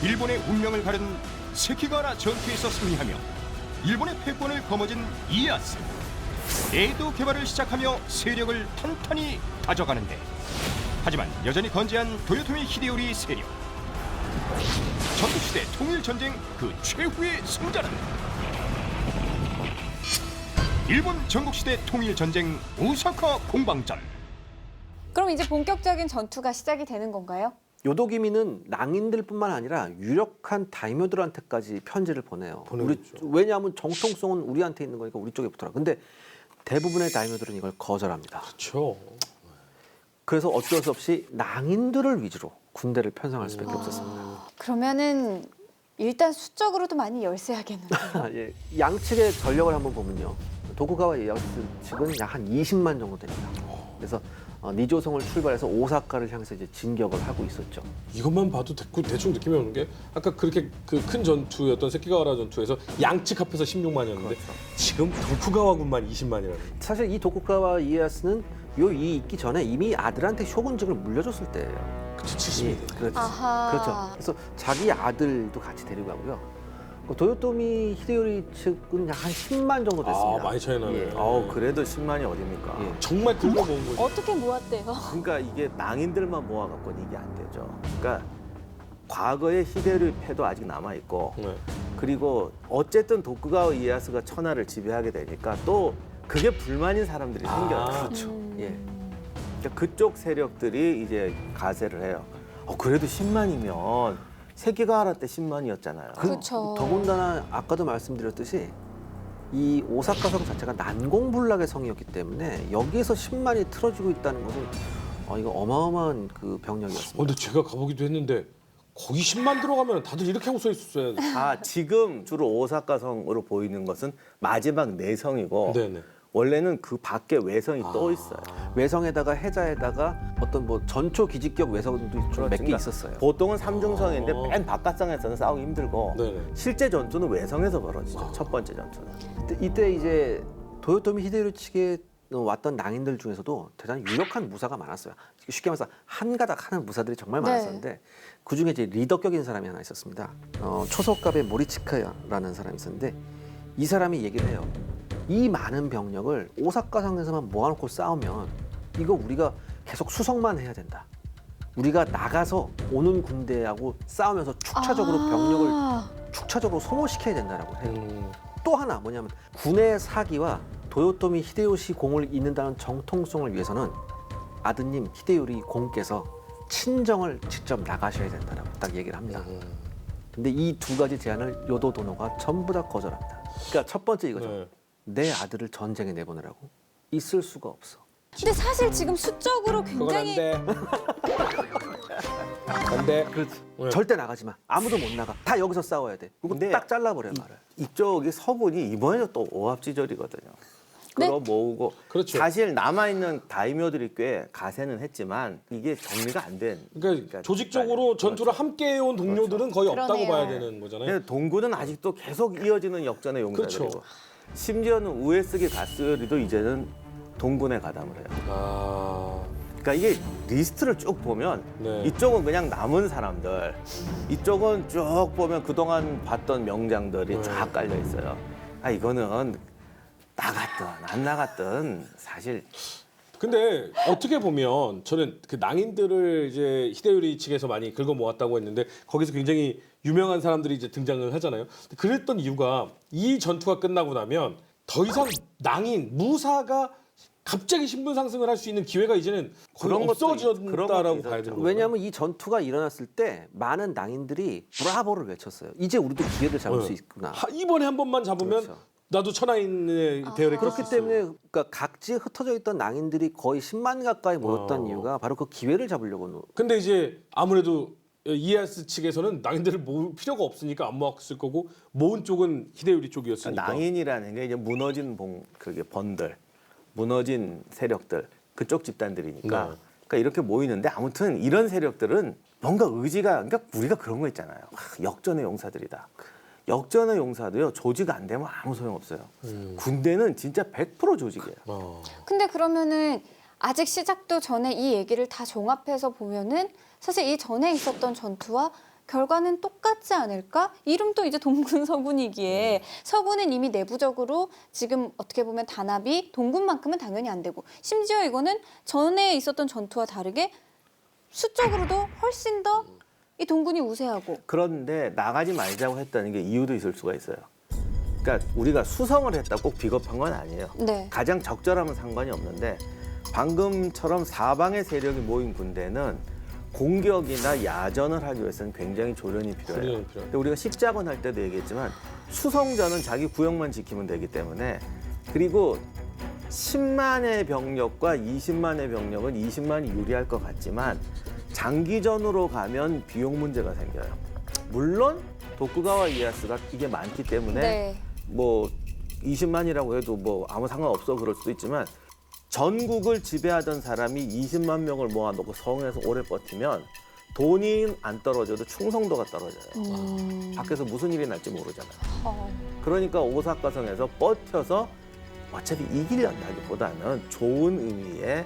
일본의 운명을 가른 세키가와라 전투에서 승리하며 일본의 패권을 거머쥔 이에야스. 에도 개발을 시작하며 세력을 탄탄히 다져가는데, 하지만 여전히 건재한 도요토미 히데요리 세력. 전국시대 통일전쟁 그 최후의 승자는 일본 전국시대 통일전쟁 오사카 공방전. 그럼 이제 본격적인 전투가 시작이 되는 건가요? 요도기미는 낭인들뿐만 아니라 유력한 다이묘들한테까지 편지를 보내요. 왜냐하면 정통성은 우리한테 있는 거니까 우리 쪽에 붙어라. 근데 대부분의 다이묘들은 이걸 거절합니다. 그렇죠. 그래서 어쩔 수 없이 낭인들을 위주로 군대를 편성할 수밖에 없었습니다. 그러면은 일단 수적으로도 많이 열세하겠는데요. 예, 양측의 전력을 한번 보면요. 도쿠가와 이에야스 측은 약 한 20만 정도 됩니다. 그래서 니조성을 출발해서 오사카를 향해서 이제 진격을 하고 있었죠. 이것만 봐도 대충 느낌이 오는 게 아까 그렇게 그 큰 전투였던 세키가와라 전투에서 양측 합해서 16만이었는데 그렇죠. 지금 도쿠가와군만 20만이라는. 사실 이 도쿠가와 이에야스는 이 있기 전에 이미 아들한테 쇼군직을 물려줬을 때예요. 그쵸, 70이. 그렇죠. 아하. 그렇죠. 그래서 자기 아들도 같이 데리고 가고요. 도요토미 히데요리 측은 약 한 10만 정도 됐습니다. 많이 차이 나네. 예. 그래도 10만이 어딥니까? 예. 정말 긁어모은 거죠. 어떻게 모았대요? 그러니까 이게 낭인들만 모아갖고는 이게 안 되죠. 그러니까 과거의 히데요리 패도 아직 남아있고 네. 그리고 어쨌든 도쿠가와 이에야스가 천하를 지배하게 되니까 또 그게 불만인 사람들이 생겨요. 그렇죠. 예. 그러니까 그쪽 세력들이 이제 가세를 해요. 그래도 10만이면 세키가와라 때 10만이었잖아요. 그렇죠. 더군다나 아까도 말씀드렸듯이 이 오사카 성 자체가 난공불락의 성이었기 때문에 여기에서 10만이 틀어지고 있다는 것은 이거 어마어마한 그 병력이었습니다. 근데 제가 가보기도 했는데 거기 10만 들어가면 다들 이렇게 하고 서 있었어야 돼. 지금 주로 오사카 성으로 보이는 것은 마지막 내성이고 네네. 원래는 그 밖에 외성이 또 있어요. 외성에다가 해자에다가 어떤 뭐 전초 기지격 외성도 좀 몇 개 그러니까 있었어요. 보통은 삼중성인데 맨 바깥성에서는 싸우기 힘들고 네네. 실제 전투는 외성에서 벌어지죠. 첫 번째 전투는. 이때 이제 도요토미 히데요리 측에 왔던 낭인들 중에서도 대단히 유력한 무사가 많았어요. 쉽게 말해서 한 가닥 하는 무사들이 정말 네. 많았었는데 그 중에 이제 리더격인 사람이 하나 있었습니다. 초속갑의 모리치카야라는 사람이 있었는데 이 사람이 얘기를 해요. 이 많은 병력을 오사카 상에서만 모아놓고 싸우면 이거 우리가 계속 수성만 해야 된다. 우리가 나가서 오는 군대하고 싸우면서 병력을 축차적으로 소모시켜야 된다라고 해요. 또 하나 뭐냐면 군의 사기와 도요토미 히데요시 공을 잇는다는 정통성을 위해서는 아드님 히데요리 공께서 친정을 직접 나가셔야 된다라고 딱 얘기를 합니다. 근데 이 두 가지 제안을 요도 도노가 전부 다 거절합니다. 그러니까 첫 번째 이거죠. 네. 내 아들을 전쟁에 내보내라고? 있을 수가 없어. 근데 사실 지금 수적으로 그건 안 굉장히 돼. 안 돼. 그렇지. 네. 절대 나가지 마. 아무도 못 나가. 다 여기서 싸워야 돼. 그리고 근데 딱 잘라버려 말을. 이쪽이 서군이 이번에도 또 오합지졸이거든요. 네? 끌어모으고 그렇죠. 사실 남아있는 다이묘들이 꽤 가세는 했지만 이게 정리가 안 된. 그러니까 조직적으로 전투를 함께 해온 동료들은 거의 없다고 그러네요. 봐야 되는 거잖아요. 근데 동구는 아직도 계속 이어지는 역전의 용사들이고 그렇죠. 심지어는 우에스기 가스요리도 이제는 동군에 가담을 해요. 아, 그러니까 이게 리스트를 쭉 보면 네. 이쪽은 그냥 남은 사람들, 이쪽은 쭉 보면 그동안 봤던 명장들이 네. 쫙 깔려 있어요. 이거는 나갔든 안 나갔든 사실 근데 어떻게 보면 저는 그 낭인들을 이제 히데요리 측에서 많이 긁어 모았다고 했는데 거기서 굉장히 유명한 사람들이 이제 등장을 하잖아요. 그랬던 이유가 이 전투가 끝나고 나면 더 이상 낭인 무사가 갑자기 신분 상승을 할 수 있는 기회가 이제는 거의 그런 것도 그런 없어졌다라고 것도 봐야 있었죠. 되는 거예요. 왜냐하면 이 전투가 일어났을 때 많은 낭인들이 브라보를 외쳤어요. 이제 우리도 기회를 잡을 네. 수 있구나. 이번에 한 번만 잡으면 그렇죠. 나도 천하인의 대열에 그렇기 때문에 그러니까 각지에 흩어져 있던 낭인들이 거의 10만 가까이 모였던 이유가 바로 그 기회를 잡으려고. 근데 이제 아무래도 이에야스 측에서는 낭인들을 모을 필요가 없으니까 안 모았을 거고 모은 쪽은 히데요리 쪽이었으니까. 낭인이라는 게 이제 무너진 그게 번들, 무너진 세력들 그쪽 집단들이니까. 네. 그러니까 이렇게 모이는데 아무튼 이런 세력들은 뭔가 의지가 그러니까 우리가 그런 거 있잖아요. 역전의 용사들이다. 역전의 용사도요 조직 안 되면 아무 소용 없어요. 군대는 진짜 100% 조직이에요. 근데 그러면은 아직 시작도 전에 이 얘기를 다 종합해서 보면은 사실 이 전에 있었던 전투와 결과는 똑같지 않을까? 이름도 이제 동군 서군이기에 서군은 이미 내부적으로 지금 어떻게 보면 단합이 동군만큼은 당연히 안 되고 심지어 이거는 전에 있었던 전투와 다르게 수적으로도 훨씬 더 이 동군이 우세하고 그런데 나가지 말자고 했다는 게 이유도 있을 수가 있어요. 그러니까 우리가 수성을 했다 꼭 비겁한 건 아니에요. 네. 가장 적절하면 상관이 없는데 방금처럼 사방의 세력이 모인 군대는 공격이나 야전을 하기 위해서는 굉장히 조련이 필요해요. 조련이 필요해요. 근데 우리가 십자군 할 때도 얘기했지만 수성전은 자기 구역만 지키면 되기 때문에 그리고 10만의 병력과 20만의 병력은 20만이 유리할 것 같지만 장기전으로 가면 비용 문제가 생겨요. 물론 도쿠가와 이에야스가 이게 많기 때문에 네. 뭐 20만이라고 해도 뭐 아무 상관없어 그럴 수도 있지만 전국을 지배하던 사람이 20만 명을 모아놓고 성에서 오래 버티면 돈이 안 떨어져도 충성도가 떨어져요. 밖에서 무슨 일이 날지 모르잖아요. 그러니까 오사카성에서 버텨서 어차피 이기려다기보다는 좋은 의미의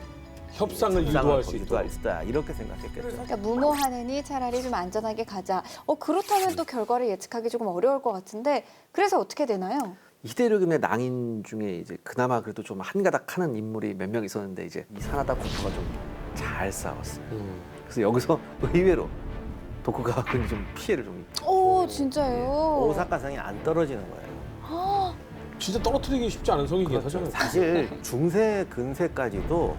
협상을 유도할 수 있도록. 있다 이렇게 생각했겠죠. 그러니까 무모하느니 차라리 좀 안전하게 가자. 그렇다면 또 결과를 예측하기 조금 어려울 것 같은데 그래서 어떻게 되나요? 히데요리의 낭인 중에 이제 그나마 그래도 좀 한가닥하는 인물이 몇 명 있었는데 이제 이 사나다 고토가 좀 잘 싸웠어요. 그래서 여기서 의외로 도쿠가와군이 좀 피해를 좀 입죠. 오 진짜요? 오사카성이 안 떨어지는 거예요. 진짜 떨어뜨리기 쉽지 않은 성이긴 하잖아요. 사실 중세 근세까지도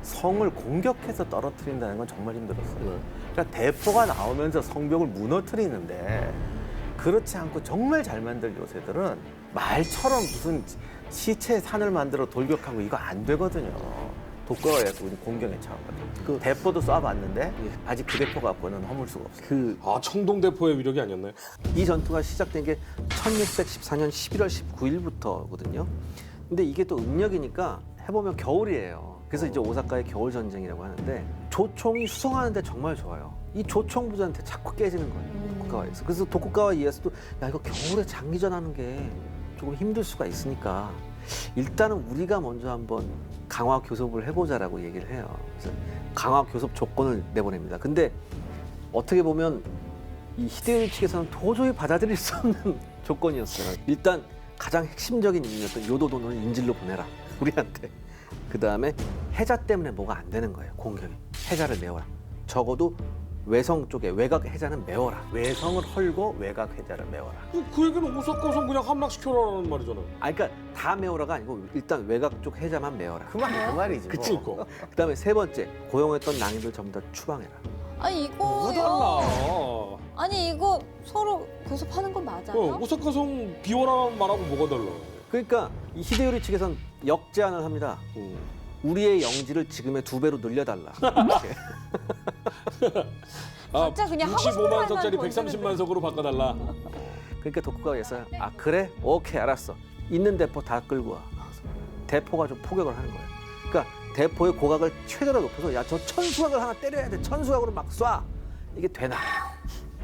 성을 공격해서 떨어뜨린다는 건 정말 힘들었어요. 그러니까 대포가 나오면서 성벽을 무너뜨리는데 그렇지 않고 정말 잘 만들 요새들은 말처럼 무슨 시체 산을 만들어 돌격하고 이거 안 되거든요. 도쿠가와에서 우리 공경에 처하거든요. 그 대포도 쏴봤는데 아직 그 대포 갖고는 허물 수가 없어요. 아 청동대포의 위력이 아니었나요? 이 전투가 시작된 게 1614년 11월 19일부터거든요. 근데 이게 또 음력이니까 해보면 겨울이에요. 그래서 이제 오사카의 겨울 전쟁이라고 하는데 조총이 수송하는데 정말 좋아요. 이 조총 부대한테 자꾸 깨지는 거예요. 도쿠가와에서. 그래서 도쿠가와 이에야스도 야 이거 겨울에 장기전 하는 게 조금 힘들 수가 있으니까 일단은 우리가 먼저 한번 강화 교섭을 해보자라고 얘기를 해요. 그래서 강화 교섭 조건을 내보냅니다. 근데 어떻게 보면 이 히데요리 측에서는 도저히 받아들일 수 없는 조건이었어요. 일단 가장 핵심적인 인물이었던 요도도노를 인질로 보내라. 우리한테. 그 다음에 해자 때문에 뭐가 안 되는 거예요. 공격이. 해자를 메워라. 적어도 외성 쪽에 외곽 해자는 메워라. 외성을 헐고 외곽 해자를 메워라. 그 얘기는 오사카성 그냥 함락시켜라는 말이잖아요. 그러니까 다 메워라가 아니고 일단 외곽 쪽 해자만 메워라. 그 말이지. 그치. 뭐. 그다음에 세 번째 고용했던 낭인들 전부 다 추방해라. 아니 뭐가 이거요. 달라? 아니 이거 서로 교섭하는 건 맞아요? 오사카성 비워라는 말하고 뭐가 달라? 그러니까 이 히데요리 측에선 역제안을 합니다. 우리의 영지를 지금의 2배로 늘려달라. 이렇게. 진짜 그냥 하고 싶은 65만 말만 석짜리 던지는데. 130만 석으로 바꿔달라. 그러니까 도쿠가와에서 아 그래? 오케이 알았어. 있는 대포 다 끌고 와. 대포가 좀 포격을 하는 거예요. 그러니까 대포의 고각을 최대로 높여서 야 저 천수각을 하나 때려야 돼. 천수각으로 막 쏴. 이게 되나?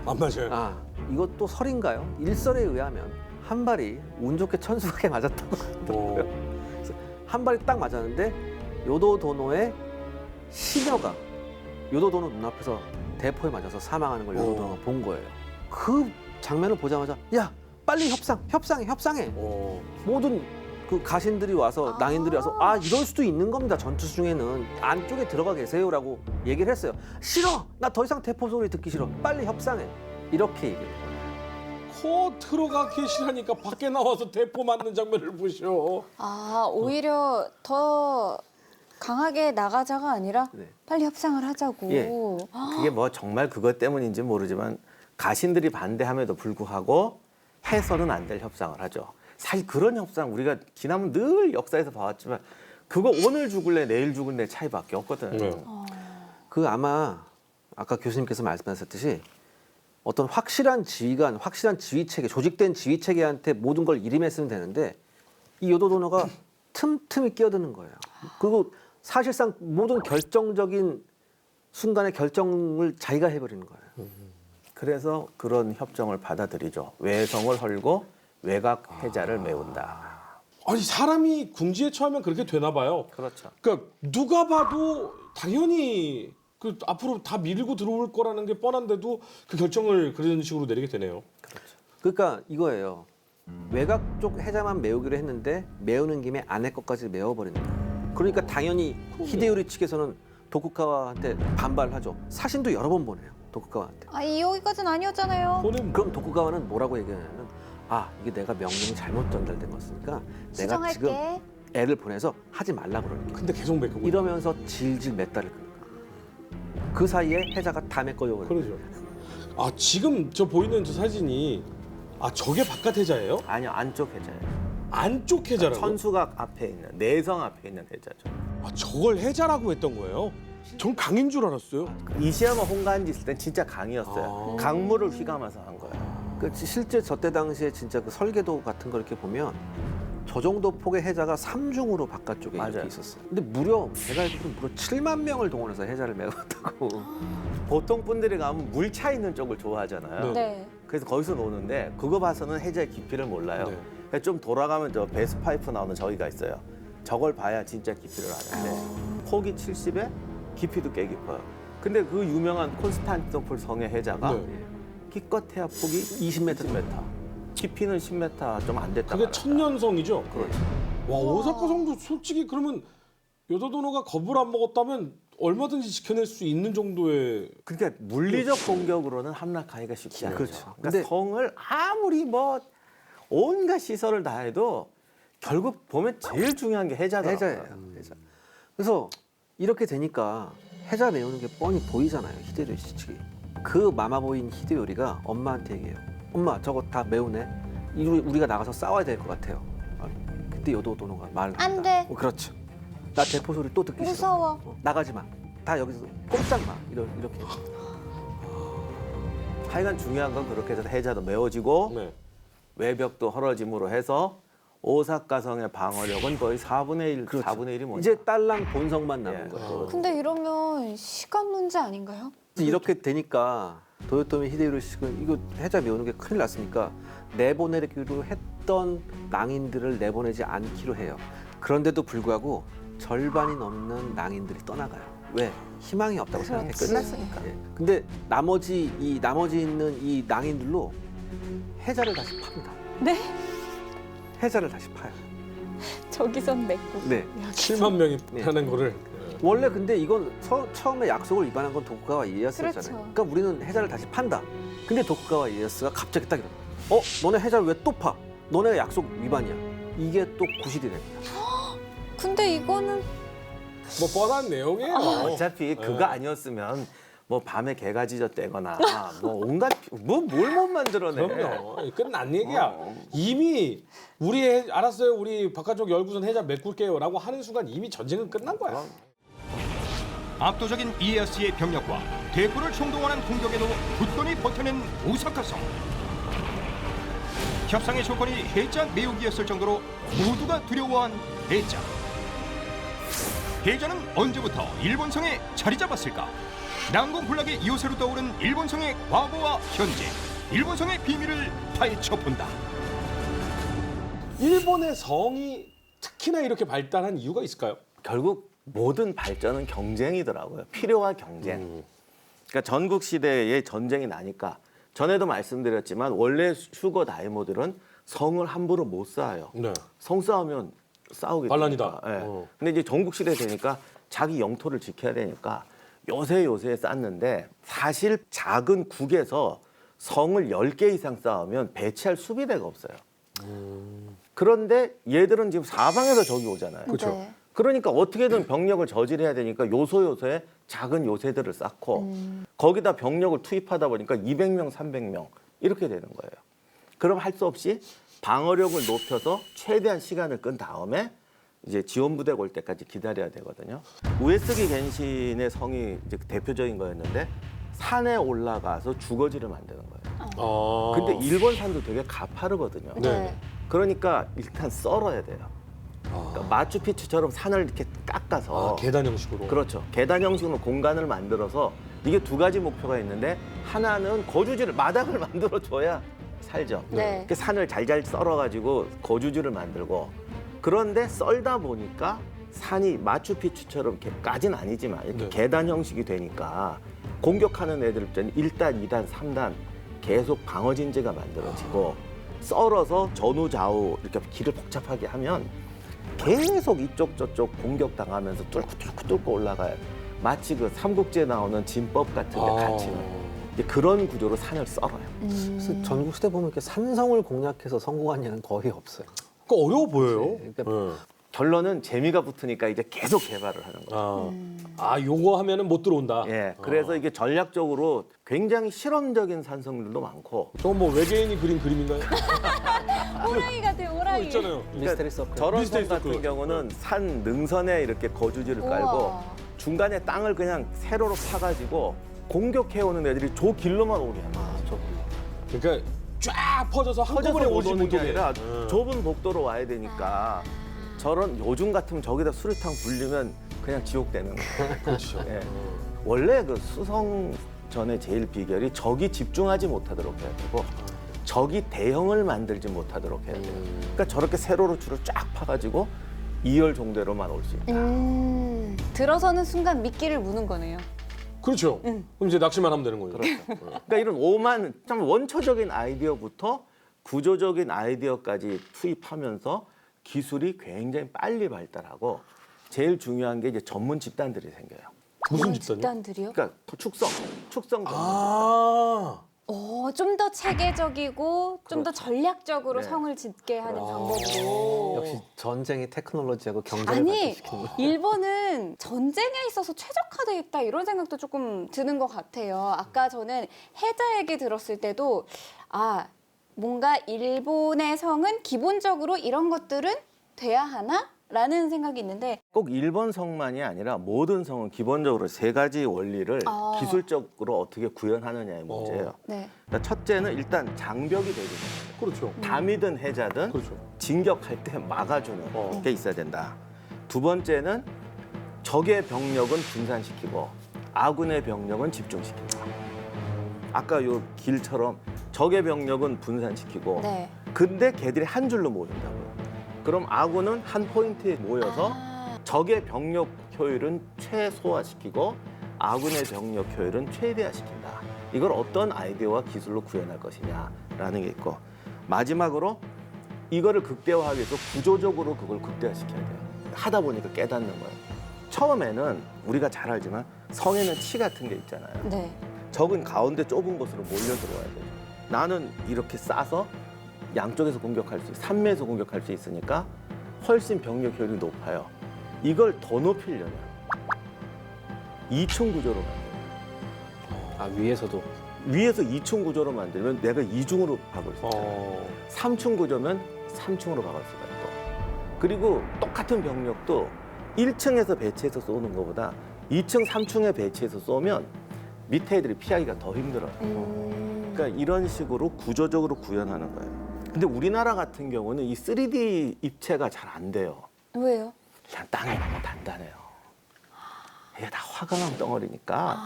안 맞아요. 아 이것도 설인가요? 일설에 의하면 한 발이 운 좋게 천수각에 맞았다고 하더라고요. 그래서 한 발이 딱 맞았는데 요도도노의 시녀가 요도도노 눈앞에서 대포에 맞아서 사망하는 걸 요도도노가 본 거예요. 그 장면을 보자마자 야 빨리 협상해. 모든 그 가신들이 와서 낭인들이 와서 아 이럴 수도 있는 겁니다. 전투 중에는 안쪽에 들어가 계세요라고 얘기를 했어요. 싫어. 나 더 이상 대포 소리 듣기 싫어. 빨리 협상해. 이렇게 얘기를 해요. 코 들어가기 싫으니까 밖에 나와서 대포 맞는 장면을 보셔. 아 오히려 더 강하게 나가자가 아니라 네. 빨리 협상을 하자고. 예. 그게 뭐 정말 그것 때문인지 모르지만 가신들이 반대함에도 불구하고 해서는 안 될 협상을 하죠. 사실 그런 협상 우리가 지난번 늘 역사에서 봐왔지만 그거 오늘 죽을래 내일 죽을래 차이밖에 없거든. 네. 그 아마 아까 교수님께서 말씀하셨듯이 어떤 확실한 지휘관, 확실한 지휘 체계, 조직된 지휘 체계한테 모든 걸 일임했으면 되는데 이 요도도노가 틈틈이 끼어드는 거예요. 그리고 사실상 모든 결정적인 순간의 결정을 자기가 해버리는 거예요. 그래서 그런 협정을 받아들이죠. 외성을 헐고 외곽 해자를 메운다. 아니 사람이 궁지에 처하면 그렇게 되나 봐요. 그렇죠. 그러니까 누가 봐도 당연히 그 앞으로 다 밀고 들어올 거라는 게 뻔한데도 그 결정을 그런 식으로 내리게 되네요. 그러니까 이거예요. 외곽 쪽 해자만 메우기로 했는데 메우는 김에 안에 것까지 메워버리는 거예요. 그러니까 당연히 히데요리 측에서는 도쿠가와한테 반발하죠. 사신도 여러 번 보내요. 도쿠가와한테. 여기까지는 아니었잖아요. 본인 그럼 도쿠가와는 뭐라고 얘기하냐면 이게 내가 명령이 잘못 전달된 거였으니까 내가 지금 수정할게. 애를 보내서 하지 말라 그러는 거예요. 근데 계속 메꾸고 이러면서 질질 몇 달을 끄는 거예요. 그 사이에 해자가 다 메꿔져 버려요. 그러죠. 아 지금 저 보이는 저 사진이 저게 바깥 해자예요? 아니요, 안쪽 해자예요. 안쪽 해자라고? 천수각 앞에 있는 내성 앞에 있는 해자죠. 저걸 해자라고 했던 거예요? 전 강인 줄 알았어요. 이시야마 홍간지 있을 땐 진짜 강이었어요. 강물을 휘감아서 한 거예요. 그 실제 저때 당시에 진짜 그 설계도 같은 걸 이렇게 보면 저 정도 폭의 해자가 3중으로 바깥쪽에 맞아요. 이렇게 있었어요. 근데 무려 제가 알기로는 무려 7만 명을 동원해서 해자를 메웠다고. 보통 분들이 가면 물 차 있는 쪽을 좋아하잖아요. 네. 그래서 거기서 노는데 그거 봐서는 해자의 깊이를 몰라요. 네. 그래서 좀 돌아가면 저 베스 파이프 나오는 저기가 있어요. 저걸 봐야 진짜 깊이를 아는데 폭이 70에 깊이도 꽤 깊어요. 근데 그 유명한 콘스탄티노플 성의 해자가 네. 기껏해야 폭이 20m, 10m. 깊이는 10m 좀 안 됐다. 그게 말았다. 천년성이죠? 그렇죠. 와 오사카 성도 솔직히 그러면 요도도노가 겁을 안 먹었다면 얼마든지 지켜낼 수 있는 정도의 그러니까 물리적 공격으로는 함락하기가 쉽지 않죠. 그렇죠. 그러니까 근데- 성을 아무리 뭐 온갖 시설을 다 해도 결국 보면 제일 중요한 게 해자더라고요. 해자예요. 해자. 그래서 이렇게 되니까 해자 메우는 게 뻔히 보이잖아요. 히데요리 측이. 그 마마보이인 히데요리가 엄마한테 얘기해요. 엄마 저거 다 메우네. 우리가 나가서 싸워야 될 것 같아요. 그때 요도도노가 말을 안 합니다. 돼. 그렇죠. 나 대포 소리 또 듣기 싫어. 무서워. 나가지 마. 다 여기서 꼼짝 마. 이렇게. 하여간 중요한 건 그렇게 해서 해자도 메워지고 네. 외벽도 헐어짐으로 해서 오사카 성의 방어력은 거의 4분의 1, 그렇죠. 4분의 1이 뭐냐. 이제 딸랑 본성만 남은 예. 거죠. 근데 이러면 시간 문제 아닌가요? 이렇게 되니까 도요토미 히데요리 씨는 이거 해자 메우는 게 큰일 났으니까 내보내기로 했던 낭인들을 내보내지 않기로 해요. 그런데도 불구하고 절반이 넘는 낭인들이 떠나가요. 왜? 희망이 없다고 생각했거든요. 끝났으니까. 예. 근데 나머지 있는 이 낭인들로 해자를 다시 팝니다. 네. 해자를 다시 파요. 저기선 맺고. 네. 7만 명이 네. 하는 거를 원래 근데 이건 처음에 약속을 위반한 건 도쿠가와 이에야스였잖아요. 그렇죠. 그러니까 우리는 해자를 다시 판다. 근데 도쿠가와 이에야스가 갑자기 딱 이러. 너네 해자를 왜 또 파? 너네가 약속 위반이야. 이게 또 구실이 됩니다. 근데 이거는 뭐 뻔한 내용이에요. 어차피 그거 아니었으면 뭐 밤에 개가 짖었대거나 뭐 온갖 뭘 못 만들어내. 그럼요. 끝난 얘기야. 어. 이미 알았어요. 우리 바깥쪽 열구선 해자 메꿀게요라고 하는 순간 이미 전쟁은 끝난 거야. 압도적인 이에야스의 병력과 대포를 총동원한 공격에도 굳건히 버텨낸 오사카성. 협상의 조건이 해자 메우기였을 정도로 모두가 두려워한 해자. 해자는 언제부터 일본성에 자리 잡았을까? 난공불락의 요새로 떠오른 일본성의 과거와 현재, 일본성의 비밀을 파헤쳐본다. 일본의 성이 특히나 이렇게 발달한 이유가 있을까요? 결국 모든 발전은 경쟁이더라고요. 필요와 경쟁. 그러니까 전국 시대에 전쟁이 나니까 전에도 말씀드렸지만 원래 슈거 다이모들은 성을 함부로 못 쌓아요. 네. 성 쌓으면 싸우게 반란이다. 되니까. 예. 어. 근데 이제 전국 시대 되니까 자기 영토를 지켜야 되니까 요새 쌓는데 사실 작은 국에서 성을 10개 이상 쌓으면 배치할 수비대가 없어요. 그런데 얘들은 지금 사방에서 적이 오잖아요. 그렇죠. 네. 그러니까 어떻게든 병력을 저지해야 되니까 요소요소에 작은 요새들을 쌓고 거기다 병력을 투입하다 보니까 200명, 300명 이렇게 되는 거예요. 그럼 할 수 없이 방어력을 높여서 최대한 시간을 끈 다음에 이제 지원 부대가 올 때까지 기다려야 되거든요. 우에스기 겐신의 성이 이제 대표적인 거였는데 산에 올라가서 주거지를 만드는 거예요. 근데 일본 산도 되게 가파르거든요. 네. 그러니까 일단 썰어야 돼요. 그러니까 마추픽추처럼 산을 이렇게 깎아서 계단 형식으로. 그렇죠. 계단 형식으로 공간을 만들어서 이게 두 가지 목표가 있는데 하나는 거주지를 마당을 만들어 줘야 살죠. 네. 그 산을 잘잘 썰어가지고 거주지를 만들고 그런데 썰다 보니까 산이 마추픽추처럼 까진 아니지만 이렇게 네. 계단 형식이 되니까 공격하는 애들 입장에 1단, 2단, 3단 계속 방어 진지가 만들어지고 썰어서 전후 좌우 이렇게 길을 복잡하게 하면 계속 이쪽 저쪽 공격당하면서 뚫고 올라가요. 마치 그 삼국지에 나오는 진법 같은 데 갇히는 이제 그런 구조로 산을 썰어요. 그래서 전국 시대 보면 이렇게 산성을 공략해서 성공한 예는 거의 없어요. 그 어려워 보여요. 네, 그러니까 결론은 재미가 붙으니까 이제 계속 개발을 하는 거예요. 요거 하면은 못 들어온다. 예, 그래서 이게 전략적으로 굉장히 실험적인 산성들도 많고 저건 뭐 외계인이 그린 그림인가요? 호랑이 같아요, 호랑이. 있잖아요. 미스테리 서클. 저런 미스테리 섬 같은 서클. 경우는 산 능선에 이렇게 거주지를 깔고 우와. 중간에 땅을 그냥 세로로 파가지고 공격해오는 애들이 저 길로만 오게 합니다. 그러니까 쫙 퍼져서 한꺼번에 퍼져서 오지 오는 게 못하게. 아니라 좁은 복도로 와야 되니까 저런 요즘 같으면 저기다 수류탄 불리면 그냥 지옥 되는 거예요. 그렇죠. 예. 원래 그 수성전의 제일 비결이 적이 집중하지 못하도록 해야 되고 적이 대형을 만들지 못하도록 해야 돼요. 그러니까 저렇게 세로로 줄을 쫙 파가지고 2열 정도로만 올 수 있다. 들어서는 순간 미끼를 무는 거네요. 그렇죠. 그럼 이제 낚시만 하면 되는 거예요. 그렇죠. 그러니까 이런 오만 참 원초적인 아이디어부터 구조적인 아이디어까지 투입하면서 기술이 굉장히 빨리 발달하고 제일 중요한 게 이제 전문 집단들이 생겨요. 무슨 집단이요? 집단들이요? 그러니까 축성 전문 아. 좀 더 체계적이고 좀 더 전략적으로 네. 성을 짓게 하는 방법으로. 역시 전쟁의 테크놀로지하고 경제를 아니, 발전시키는 거. 일본은 전쟁에 있어서 최적화돼 있다 이런 생각도 조금 드는 것 같아요. 아까 저는 해자 얘기 들었을 때도 뭔가 일본의 성은 기본적으로 이런 것들은 돼야 하나? 라는 생각이 있는데 꼭 일본 성만이 아니라 모든 성은 기본적으로 세 가지 원리를 기술적으로 어떻게 구현하느냐의 문제예요. 네. 그러니까 첫째는 일단 장벽이 되게 돼요. 그렇죠. 담이든 해자든 그렇죠. 진격할 때 막아주는 게 있어야 된다. 두 번째는 적의 병력은 분산시키고 아군의 병력은 집중시킨다. 아까 요 길처럼 적의 병력은 분산시키고 네. 근데 걔들이 한 줄로 모인다고요. 그럼 아군은 한 포인트에 모여서 적의 병력 효율은 최소화시키고 아군의 병력 효율은 최대화시킨다. 이걸 어떤 아이디어와 기술로 구현할 것이냐라는 게 있고 마지막으로 이거를 극대화하기 위해서 구조적으로 그걸 극대화시켜야 돼요. 하다 보니까 깨닫는 거예요. 처음에는 우리가 잘 알지만 성에는 치 같은 게 있잖아요. 네. 적은 가운데 좁은 곳으로 몰려 들어와야 돼요. 나는 이렇게 싸서 양쪽에서 공격할 수, 삼면에서 공격할 수 있으니까 훨씬 병력 효율이 높아요. 이걸 더 높이려면 2층 구조로 만들어요. 위에서도 위에서 2층 구조로 만들면 내가 2중으로 박을 수 있잖아요. 어. 3층 구조면 3층으로 박을 수가 있고. 그리고 똑같은 병력도 1층에서 배치해서 쏘는 것보다 2층, 3층에 배치해서 쏘면 밑에 애들이 피하기가 더 힘들어요. 그러니까 이런 식으로 구조적으로 구현하는 거예요. 근데 우리나라 같은 경우는 이 3D 입체가 잘 안 돼요. 왜요? 그냥 땅이 너무 단단해요. 이게 다 화강암 덩어리니까.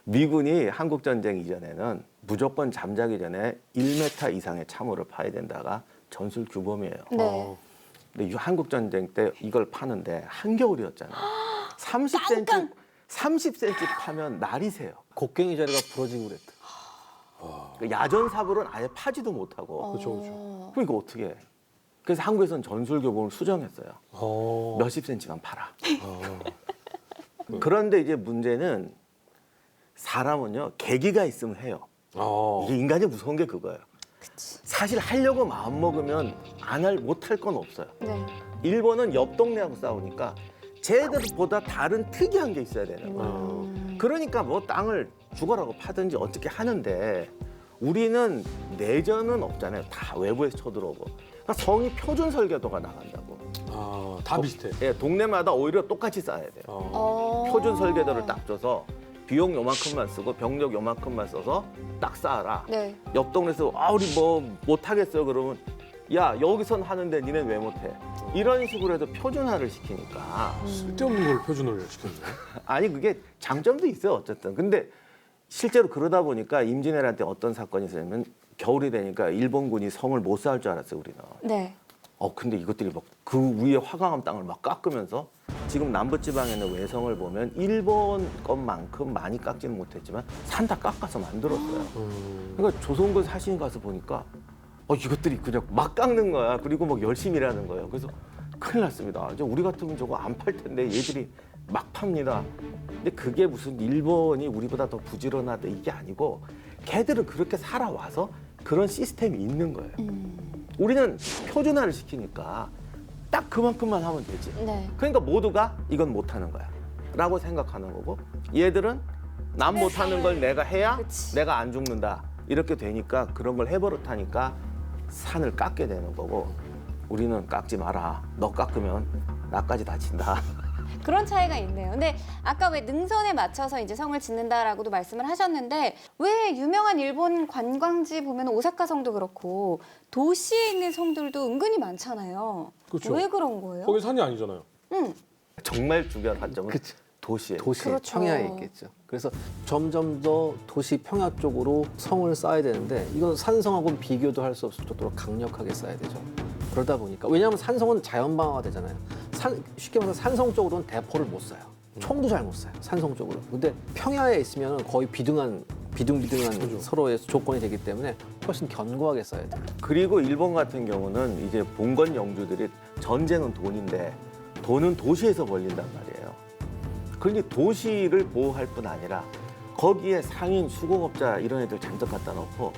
미군이 한국전쟁 이전에는 무조건 잠자기 전에 1m 이상의 참호를 파야 된다가 전술 규범이에요. 네. 근데 이 한국전쟁 때 이걸 파는데 한겨울이었잖아요. 30cm 파면 날이 새요. 곡괭이 자리가 부러지고 그랬다. 그러니까 야전사불은 아예 파지도 못하고. 그렇죠, 그렇죠. 그러니까 어떻게 해? 그래서 한국에서는 전술교범을 수정했어요. 어. 몇십 센치만 팔아. 그런데 이제 문제는 사람은요, 계기가 있으면 해요. 어. 이게 인간이 무서운 게 그거예요. 사실 하려고 마음먹으면 못할 건 없어요. 네. 일본은 옆 동네하고 싸우니까 쟤들보다 다른 특이한 게 있어야 되는 거예요. 그러니까 뭐 땅을 죽어라고 파든지 어떻게 하는데 우리는 내전은 없잖아요. 다 외부에서 쳐들어오고. 그러니까 성이 표준 설계도가 나간다고. 다 비슷해. 예, 동네마다 오히려 똑같이 쌓아야 돼요. 표준 설계도를 딱 줘서 비용 요만큼만 쓰고 병력 요만큼만 써서 딱 쌓아라. 네. 옆 동네에서 우리 뭐 못하겠어요 그러면 야 여기선 하는데 니네 왜 못해? 이런 식으로 해서 표준화를 시키니까 쓸데없는 걸 표준을 시켰네. 아니 그게 장점도 있어요 어쨌든. 근데 실제로 그러다 보니까 임진왜란때 어떤 사건이 있었냐면 겨울이 되니까 일본군이 성을 못 쌓을 줄 알았어요 우리는. 네. 근데 이것들이 막 그 위에 화강암 땅을 막 깎으면서 지금 남부지방에 있는 외성을 보면 일본 것만큼 많이 깎지는 못했지만 산 다 깎아서 만들었어요. 그러니까 조선군 사신 가서 보니까 이것들이 그냥 막 깎는 거야. 그리고 막 열심히 일하는 거예요. 그래서 큰일 났습니다. 이제 우리 같으면 저거 안 팔 텐데 얘들이 막 팝니다. 근데 그게 무슨 일본이 우리보다 더 부지런하다 이게 아니고 걔들은 그렇게 살아와서 그런 시스템이 있는 거예요. 우리는 표준화를 시키니까 딱 그만큼만 하면 되지. 네. 그러니까 모두가 이건 못하는 거야 라고 생각하는 거고 얘들은 남 못하는 걸 내가 해야 그치. 내가 안 죽는다 이렇게 되니까 그런 걸 해버릇하니까 산을 깎게 되는 거고 우리는 깎지 마라. 너 깎으면 나까지 다친다. 그런 차이가 있네요. 근데 아까 왜 능선에 맞춰서 이제 성을 짓는다라고도 말씀을 하셨는데 왜 유명한 일본 관광지 보면 오사카 성도 그렇고 도시에 있는 성들도 은근히 많잖아요. 그렇죠. 왜 그런 거예요? 거기 산이 아니잖아요. 응. 정말 중요한 관점은 그치. 도시에 도시 그렇죠. 평야에 있겠죠. 그래서 점점 더 도시 평야 쪽으로 성을 쌓아야 되는데 이건 산성하고는 비교도 할 수 없을 정도로 강력하게 쌓아야 되죠. 그러다 보니까 왜냐하면 산성은 자연방어가 되잖아요. 쉽게 말해서 산성 쪽으로는 대포를 못 쏴요. 총도 잘 못 쏴요. 산성 쪽으로. 근데 평야에 있으면 거의 비등비등한 서로의 조건이 되기 때문에 훨씬 견고하게 쌓아야 돼요. 그리고 일본 같은 경우는 이제 봉건 영주들이 전쟁은 돈인데 돈은 도시에서 벌린단 말이에요. 그러니 도시를 보호할 뿐 아니라 거기에 상인, 수공업자 이런 애들 잔뜩 갖다 놓고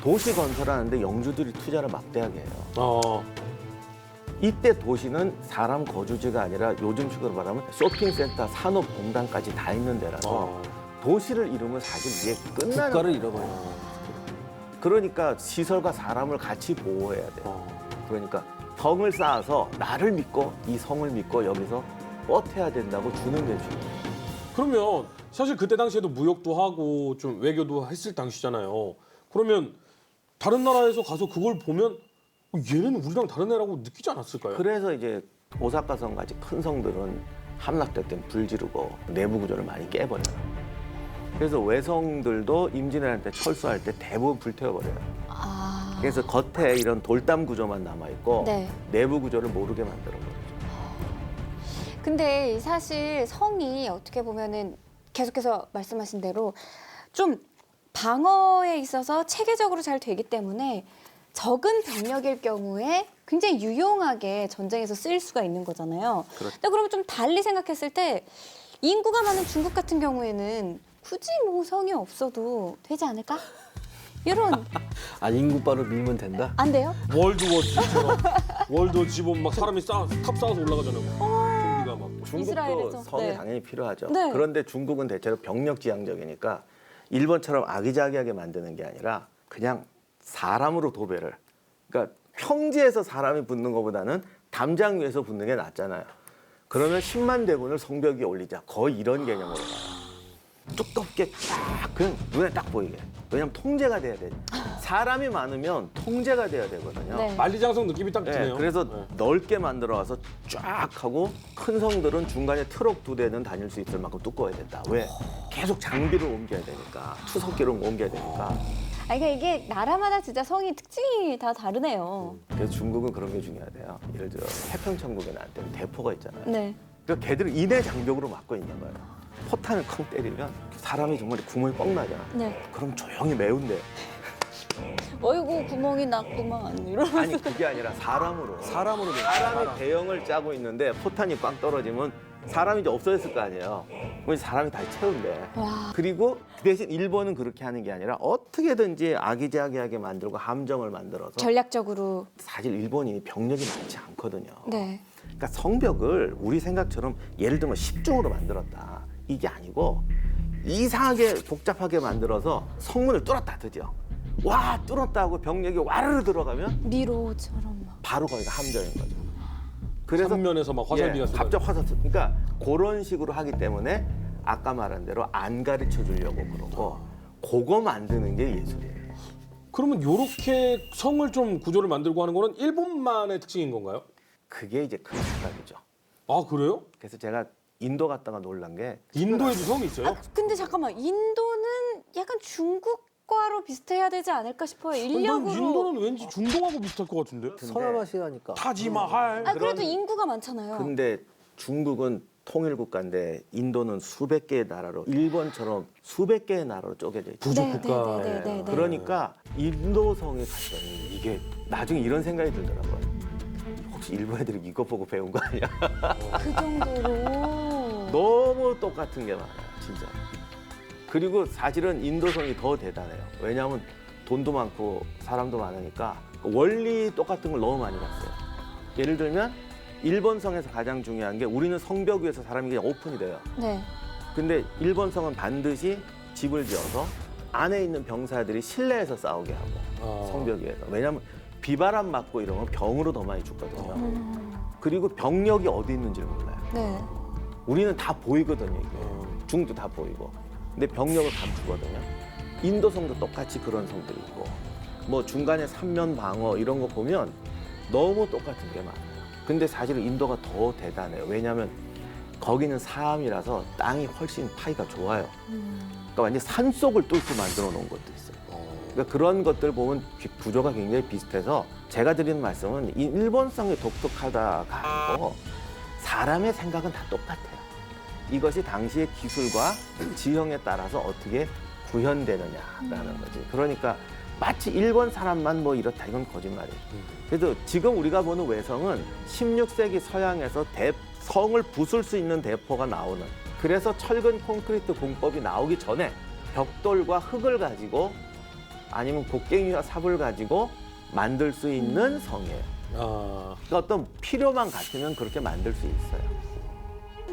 도시 건설하는데 영주들이 투자를 막대하게 해요. 이때 도시는 사람 거주지가 아니라 요즘식으로 말하면 쇼핑센터, 산업공단까지 다 있는 데라서 도시를 잃으면 사실 이게 끝나는 국가를 거예요. 잃어버려요. 그러니까 시설과 사람을 같이 보호해야 돼요. 그러니까 성을 쌓아서 나를 믿고 이 성을 믿고 여기서 버텨야 된다고 주는 게 중요해요. 그러면 사실 그때 당시에도 무역도 하고 좀 외교도 했을 당시잖아요. 그러면 다른 나라에서 가서 그걸 보면 얘는 우리랑 다른 애라고 느끼지 않았을까요? 그래서 이제 오사카 성같이 큰 성들은 함락될 땐 불 지르고 내부 구조를 많이 깨버려요. 그래서 외성들도 임진왜란 때 철수할 때 대부분 불태워버려요. 아. 그래서 겉에 이런 돌담 구조만 남아있고 네. 내부 구조를 모르게 만들어버려요. 근데 사실 성이 어떻게 보면은 계속해서 말씀하신 대로 좀 방어에 있어서 체계적으로 잘 되기 때문에 적은 병력일 경우에 굉장히 유용하게 전쟁에서 쓰일 수가 있는 거잖아요. 그렇죠. 근데 그러면 좀 달리 생각했을 때 인구가 많은 중국 같은 경우에는 굳이 뭐 성이 없어도 되지 않을까? 이런 인구바로 밀면 된다? 안 돼요? 월드워 G처럼 월드워 G 보면 막 사람이 탑 쌓아서 올라가잖아요. 좀비가 막. 중국도 이스라엘에서. 성이 네. 당연히 필요하죠. 네. 그런데 중국은 대체로 병력지향적이니까 일본처럼 아기자기하게 만드는 게 아니라 그냥 사람으로 도배를. 그러니까 평지에서 사람이 붙는 것보다는 담장 위에서 붙는 게 낫잖아요. 그러면 10만 대군을 성벽 위에 올리자. 거의 이런 개념으로 가요. 두껍게 쫙 그냥 눈에 딱 보이게. 왜냐면 통제가 돼야 돼. 사람이 많으면 통제가 돼야 되거든요. 네. 만리장성 느낌이 딱 네, 드네요. 그래서 네. 넓게 만들어와서 쫙 하고 큰 성들은 중간에 트럭 2대는 다닐 수 있을 만큼 두꺼워야 된다. 왜? 계속 장비를 옮겨야 되니까. 투석기를 옮겨야 되니까. 그러니까 이게 나라마다 진짜 성이 특징이 다 다르네요. 그래서 중국은 그런 게 중요하대요. 예를 들어 태평천국에 나한테는 대포가 있잖아요. 네. 그러니까 걔들은 인해 장벽으로 막고 있는 거예요. 포탄을 쿵 때리면 사람이 정말 구멍이 뻥 나잖아. 네. 그럼 조용히 메운대. 어이구 구멍이 났구만 이러면서. 아니 그게 아니라 사람으로. 사람으로 사람이 대형을 짜고 있는데 포탄이 꽝 떨어지면 사람이 이제 없어졌을 거 아니에요. 그럼 사람이 다시 채운대. 와. 그리고 대신 일본은 그렇게 하는 게 아니라 어떻게든지 아기자기하게 만들고 함정을 만들어서 전략적으로. 사실 일본이 병력이 많지 않거든요. 네. 그러니까 성벽을 우리 생각처럼 예를 들면 10중으로 만들었다. 이게 아니고 이상하게 복잡하게 만들어서 성문을 뚫었다 드디어. 와 뚫었다 하고 병력이 와르르 들어가면 미로처럼 막. 바로 거기가 함정인 거죠. 그래서 삼면에서 막 화살비가 쏟아져. 갑자기 화살 쏘. 그러니까 그런 식으로 하기 때문에 아까 말한 대로 안 가르쳐 주려고 그러고 그거 만드는 게 예술이에요. 그러면 이렇게 성을 좀 구조를 만들고 하는 거는 일본만의 특징인 건가요? 그게 이제 큰 생각이죠. 아 그래요? 그래서 제가 인도 갔다가 놀란 게 인도에도 성이 있어요? 아, 근데 잠깐만 인도는 약간 중국 서양과로 비슷해야 되지 않을까 싶어요. 난 인력으로. 인도는 왠지 중동하고 비슷할 것 같은데. 서남아시아니까. 타지마할. 그래도 인구가 많잖아요. 근데 중국은 통일 국가인데 인도는 수백 개의 나라로 일본처럼 수백 개의 나라로 쪼개져 있죠. 부족국가. 네. 그러니까 인도성에 갔더니 이게 나중에 이런 생각이 들더라고요. 혹시 일본 애들이 이거 보고 배운 거 아니야? 그 정도로. 너무 똑같은 게 많아요, 진짜. 그리고 사실은 인도성이 더 대단해요. 왜냐하면 돈도 많고 사람도 많으니까 원리 똑같은 걸 너무 많이 봤어요. 예를 들면 일본성에서 가장 중요한 게 우리는 성벽 위에서 사람이 그냥 오픈이 돼요. 네. 근데 일본성은 반드시 집을 지어서 안에 있는 병사들이 실내에서 싸우게 하고 성벽 위에서. 왜냐하면 비바람 맞고 이러면 병으로 더 많이 죽거든요. 그리고 병력이 어디 있는지를 몰라요. 네. 우리는 다 보이거든요, 이게. 중도 다 보이고. 근데 병력을 감추거든요. 인도성도 똑같이 그런 성들이 있고. 뭐 중간에 삼면 방어 이런 거 보면 너무 똑같은 게 많아요. 근데 사실은 인도가 더 대단해요. 왜냐하면 거기는 사암이라서 땅이 훨씬 파이가 좋아요. 그러니까 완전 산속을 뚫고 만들어 놓은 것도 있어요. 그러니까 그런 것들 보면 구조가 굉장히 비슷해서 제가 드리는 말씀은 이 일본성이 독특하다가 아니고 사람의 생각은 다 똑같아요. 이것이 당시의 기술과 지형에 따라서 어떻게 구현되느냐라는 거지. 그러니까 마치 일본 사람만 뭐 이렇다 이건 거짓말이에요. 그래도 지금 우리가 보는 외성은 16세기 서양에서 성을 부술 수 있는 대포가 나오는, 그래서 철근 콘크리트 공법이 나오기 전에 벽돌과 흙을 가지고 아니면 곡괭이와 삽을 가지고 만들 수 있는 성이에요. 그러니까 어떤 필요만 같으면 그렇게 만들 수 있어요.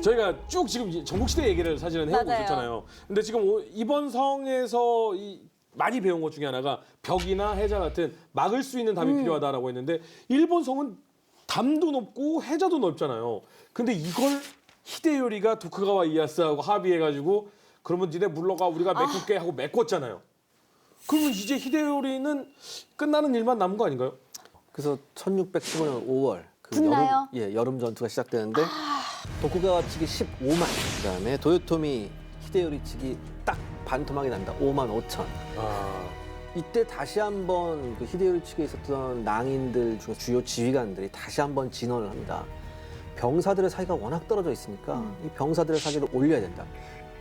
저희가 쭉 지금 전국시대 얘기를 사실은 해오고 맞아요. 있었잖아요. 근데 지금 이번 성에서 많이 배운 것 중에 하나가 벽이나 해자 같은 막을 수 있는 담이 필요하다라고 했는데 일본 성은 담도 높고 해자도 넓잖아요. 근데 이걸 히데요리가 도쿠가와 이에야스하고 합의해가지고 그러면 니네 물러가 우리가 메꿀게 하고 메꿨잖아요. 그러면 이제 히데요리는 끝나는 일만 남은 거 아닌가요? 그래서 1615년 5월 붙나요? 여름 전투가 시작되는데 도쿠가와 측이 15만, 그다음에 도요토미 히데요리 측이 딱 반토막이 난다. 5만 5천. 이때 다시 한번 그 히데요리 측에 있었던 낭인들 중 주요 지휘관들이 다시 한번 진언을 합니다. 병사들의 사기가 워낙 떨어져 있으니까 이 병사들의 사기를 올려야 된다.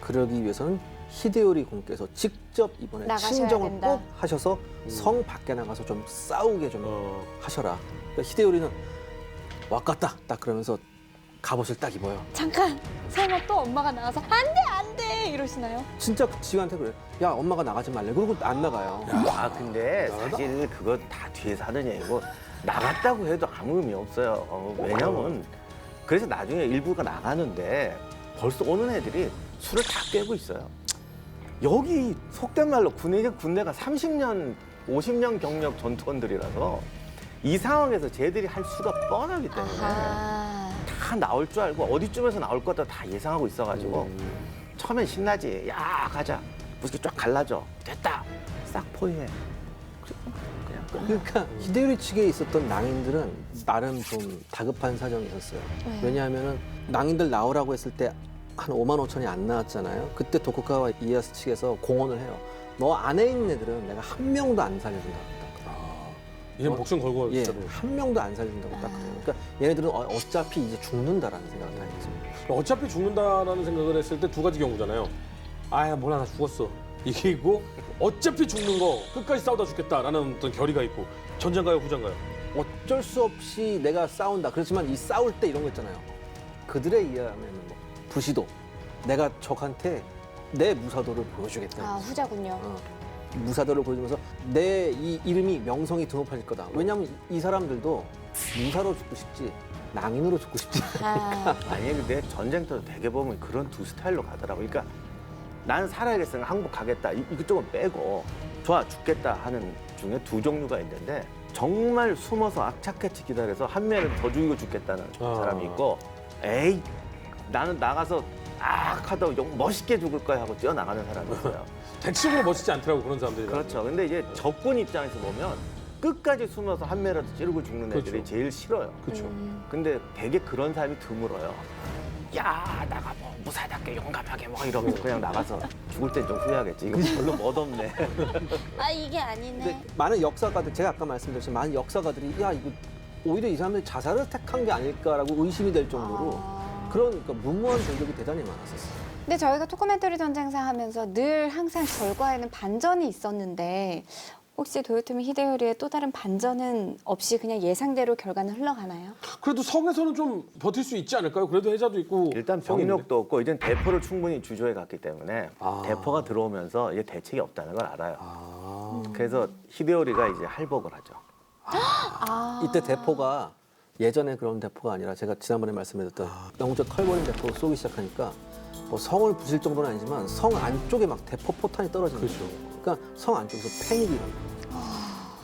그러기 위해서는 히데요리 공께서 직접 이번에 나가셔야 친정을 된다. 꼭 하셔서 성 밖에 나가서 좀 싸우게 좀 하셔라. 그러니까 히데요리는 왔겠다 딱 그러면서 갑옷을 딱 입어요. 잠깐. 설마 또 엄마가 나와서 안 돼 이러시나요? 진짜 그 지휘한테 그래. 야 엄마가 나가지 말래. 그리고 안 나가요. 아 근데 사실 그거 다 뒤에서 하는 얘기고 나갔다고 해도 아무 의미 없어요. 왜냐면 그래서 나중에 일부가 나가는데 벌써 오는 애들이 술을 다 깨고 있어요. 여기 속된 말로 군대가 30년, 50년 경력 전투원들이라서 이 상황에서 쟤들이 할 수가 뻔하기 때문에 아하. 다 나올 줄 알고 어디쯤에서 나올 거다 다 예상하고 있어가지고 처음엔 신나지. 야 가자. 무슨 쫙 갈라져. 됐다. 싹 포위해. 그냥 그러니까 히데요리 측에 있었던 낭인들은 나름 좀 다급한 사정이 있었어요. 네. 왜냐하면은 낭인들 나오라고 했을 때 한 5만 5천이 안 나왔잖아요. 그때 도쿠가와 이에야스 측에서 공언을 해요. 너 안에 있는 애들은 내가 한 명도 안 살려준다. 이제 목숨 걸고 예, 진짜로. 한 명도 안 살려준다고 딱 그래요. 그러니까 얘네들은 어차피 이제 죽는다라는 생각을 다 했죠. 어차피 죽는다라는 생각을 했을 때 두 가지 경우잖아요. 아야 몰라 나 죽었어. 이게 있고 어차피 죽는 거 끝까지 싸우다 죽겠다라는 어떤 결의가 있고 전장가요 후장가요? 어쩔 수 없이 내가 싸운다. 그렇지만 이 싸울 때 이런 거 있잖아요. 그들에 의하면 뭐 부시도 내가 적한테 내 무사도를 보여주겠다. 아 후자군요. 무사도를 보여주면서 내 이 이름이 명성이 드높아질 거다. 왜냐하면 이 사람들도 무사로 죽고 싶지 낭인으로 죽고 싶지. 아, 아니 근데 전쟁터도 되게 보면 그런 두 스타일로 가더라고. 그러니까 나는 살아야겠으면 항복하겠다. 이쪽은 빼고 좋아 죽겠다 하는 중에 두 종류가 있는데 정말 숨어서 악착같이 기다려서 한 명을 더 죽이고 죽겠다는 사람이 있고 에이 나는 나가서 하다 멋있게 죽을 거야 하고 뛰어나가는 사람이 있어요. 대치적으로 멋있지 않더라고 그런 사람들이. 그렇죠. 근데 이제 적군 입장에서 보면 끝까지 숨어서 한 매라도 찌르고 죽는 애들이 그렇죠. 제일 싫어요. 그렇죠. 근데 되게 그런 사람이 드물어요. 야 나가 뭐 무사답게 용감하게 뭐 이러면서 그냥 나가서 죽을 땐 좀 후회하겠지. 이거 별로 멋없네. 아 이게 아니네. 근데 많은 역사가들, 제가 아까 말씀드렸지만 많은 역사가들이 야 이거 오히려 이 사람들이 자살을 택한 게 아닐까라고 의심이 될 정도로 그런 그러니까 무모한 전적이 대단히 많았었어요. 근데 저희가 토코멘터리 전쟁사 하면서 늘 항상 결과에는 반전이 있었는데 혹시 도요토미 히데요리의 또 다른 반전은 없이 그냥 예상대로 결과는 흘러가나요? 그래도 성에서는 좀 버틸 수 있지 않을까요? 그래도 해자도 있고 일단 성이 병력도 없고 이젠 대포를 충분히 주조해 갔기 때문에 아. 대포가 들어오면서 이게 대책이 없다는 걸 알아요. 아. 그래서 히데요리가 이제 할복을 하죠. 이때 대포가 예전에 그런 대포가 아니라 제가 지난번에 말씀드렸던 영웅적 컬버린 대포로 쏘기 시작하니까 뭐 성을 부실 정도는 아니지만 성 안쪽에 막 대포 포탄이 떨어지는 거죠. 그러니까 성 안쪽에서 패닉이 일어나요.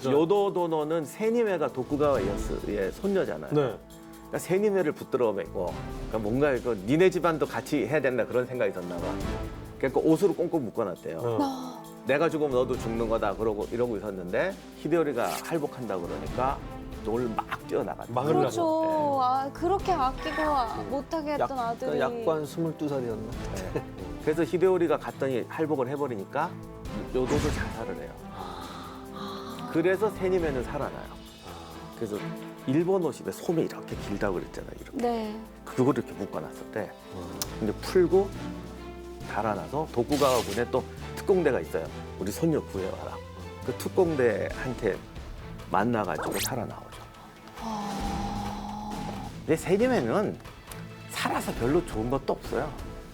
요도도노는 세니메가 도쿠가와 이에야스의 손녀잖아요. 네. 그러니까 세니메를 붙들어 매고 그러니까 뭔가 이거 니네 집안도 같이 해야 된다 그런 생각이 있었나 봐. 그러니까 옷으로 꽁꽁 묶어놨대요. 내가 죽으면 너도 죽는 거다 그러고 이러고 있었는데 히데요리가 할복한다 그러니까 놀 막 뛰어나갔죠. 막 흘러나가. 그렇죠. 아, 그렇게 아끼고 못하게 했던 아들이. 약관 22살이었나? 네. 그래서 히데요리가 갔더니 할복을 해버리니까 요도도 자살을 해요. 그래서 세니메는 살아나요. 그래서 일본 옷이 왜 솜이 이렇게 길다고 그랬잖아요. 이렇게. 네. 그걸 이렇게 묶어놨었대. 근데 풀고 달아나서 도쿠가와 군에 또 특공대가 있어요. 우리 손녀 구해와라. 그 특공대한테 만나가지고 살아나오죠. 근데 세니메는 살아서 별로 좋은 것도 없어요.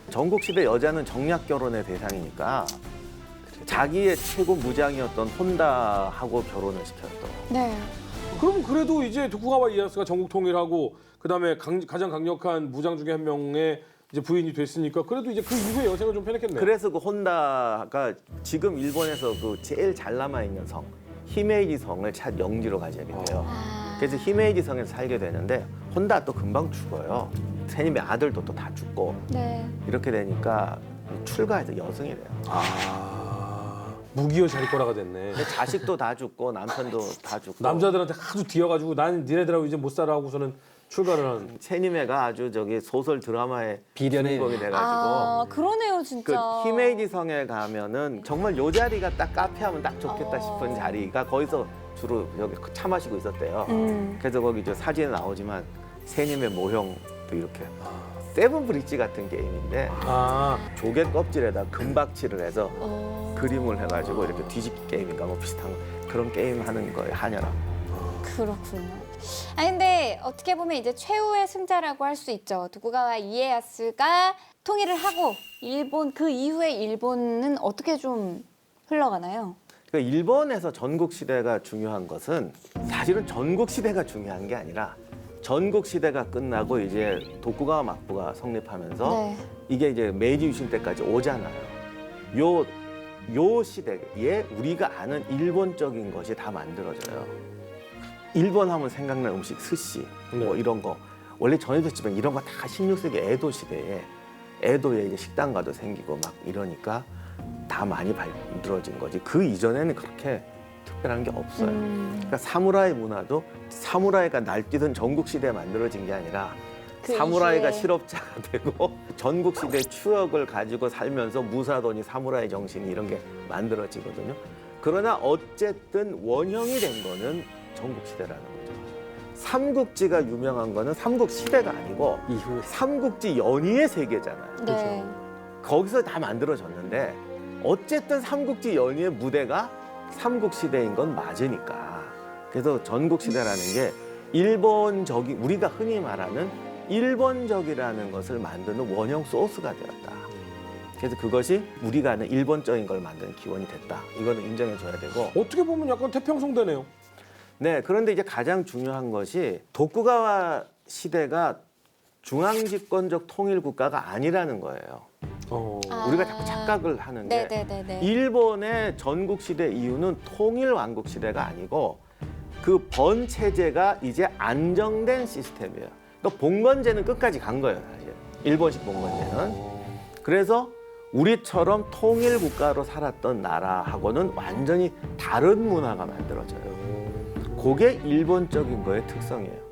전국시대 여자는 정략 결혼의 대상이니까 자기의 최고 무장이었던 혼다하고 결혼을 시켰어. 네. 그럼 그래도 이제 도쿠가와 이에야스가 전국 통일하고 그다음에 가장 강력한 무장 중에 한 명의 이제 부인이 됐으니까 그래도 이제 그 이후에 여생을 좀 편했겠네요. 그래서 그 혼다가 지금 일본에서 그 제일 잘 남아 있는 성 히메이지 성을 첫 영지로 가지게 돼요. 그래서 히메이지 성에서 살게 되는데 혼다 또 금방 죽어요. 세님의 아들도 또 다 죽고 네. 이렇게 되니까 출가해서 여성이 돼요. 무기여 자리꼬라가 됐네. 근데 자식도 다 죽고 남편도 다 죽고 남자들한테 하도 뒤어가지고 난 니네들하고 이제 못 살아 하고서는 출가를 한. 세님애가 아주 저기 소설 드라마의 비련의 주인공이 돼가지고 아, 그러네요, 그 진짜. 히메이지 성에 가면은 정말 요 자리가 딱 카페하면 딱 좋겠다 싶은 자리가 거기서 주로 여기 차 마시고 있었대요. 그래서 거기 저 사진에 나오지만 세님의 모형도 이렇게 세븐 브릿지 같은 게임인데 아, 조개 껍질에다 금박칠을 해서 어, 그림을 해가지고 이렇게 뒤집기 게임인가 뭐 비슷한 그런 게임 하는 거예요, 한여랑. 그렇군요. 아 근데 어떻게 보면 이제 최후의 승자라고 할 수 있죠. 도쿠가와 이에야스가 통일을 하고 일본 그 이후에 일본은 어떻게 좀 흘러가나요? 그러니까 일본에서 전국 시대가 중요한 것은 사실은 전국 시대가 중요한 게 아니라 전국 시대가 끝나고 이제 도쿠가와 막부가 성립하면서 네. 이게 이제 메이지 유신 때까지 오잖아요. 요 시대에 우리가 아는 일본적인 것이 다 만들어져요. 일본 하면 생각나는 음식 스시 뭐 이런 거 원래 전에도 했지만 이런 거 다 16세기 에도 시대에 에도에 이제 식당가도 생기고 막 이러니까 다 많이 만들어진 거지. 그 이전에는 그렇게 특별한 게 없어요. 그러니까 사무라이 문화도 사무라이가 날뛰던 전국 시대에 만들어진 게 아니라 그 사무라이가 이후에. 실업자가 되고 전국 시대의 추억을 가지고 살면서 무사도니 사무라이 정신이 이런 게 만들어지거든요. 그러나 어쨌든 원형이 된 거는 전국 시대라는 거죠. 삼국지가 유명한 거는 삼국 시대가 아니고 이후에 삼국지 연의의 세계잖아요. 네. 거기서 다 만들어졌는데 어쨌든 삼국지 연의의 무대가 삼국시대인 건 맞으니까. 그래서 전국시대라는 게 일본적인 우리가 흔히 말하는 일본적이라는 것을 만드는 원형 소스가 되었다. 그래서 그것이 우리가 아는 일본적인 걸 만드는 기원이 됐다. 이거는 인정해줘야 되고. 어떻게 보면 약간 태평성대네요. 네, 그런데 이제 가장 중요한 것이 도쿠가와 시대가 중앙집권적 통일국가가 아니라는 거예요. 우리가 자꾸 착각을 하는데 네네네네. 일본의 전국 시대 이유는 통일 왕국 시대가 아니고 그 번 체제가 이제 안정된 시스템이에요. 그러니까 봉건제는 끝까지 간 거예요, 사실. 일본식 봉건제는. 그래서 우리처럼 통일 국가로 살았던 나라하고는 완전히 다른 문화가 만들어져요. 그게 일본적인 거의 특성이에요.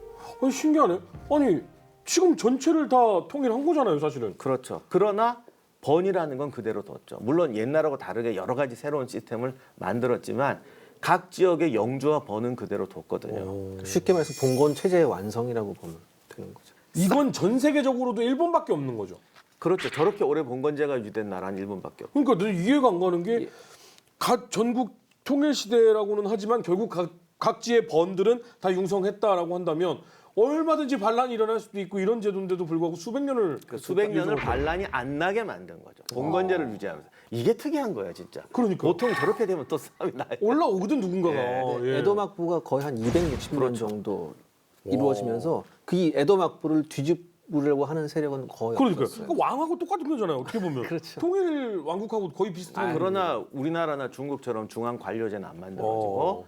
신기하네. 아니 지금 전체를 다 통일한 거잖아요, 사실은. 그렇죠. 그러나 번이라는 건 그대로 뒀죠. 물론 옛날하고 다르게 여러 가지 새로운 시스템을 만들었지만 각 지역의 영주와 번은 그대로 뒀거든요. 쉽게 말해서 봉건 체제의 완성이라고 보면 되는 거죠. 이건 전 세계적으로도 일본밖에 없는 거죠. 그렇죠. 저렇게 오래 봉건제가 유지된 나라는 일본밖에 없고. 그러니까 늘 이해가 안 가는 게 각 전국 통일 시대라고는 하지만 결국 각지의 번들은 다 융성했다라고 한다면 얼마든지 반란이 일어날 수도 있고 이런 제도인데도 불구하고 수백 년을 수백 년을 유지를 반란이 안 나게 만든 거죠. 봉건제를 유지하면서. 이게 특이한 거예요, 진짜. 그러니까. 보통 저렇게 되면 또 싸움이 나요. 올라오거든 누군가가. 예. 에도 막부가 거의 한 260년 정도 이루어지면서 그 에도 막부를 뒤집으려고 하는 세력은 거의 그러니까 없었어요. 왕하고 똑같은 거잖아요. 어떻게 보면 그렇죠. 통일 왕국하고 거의 비슷한. 그러나 우리나라나 중국처럼 중앙 관료제는 안 만들어지고 어.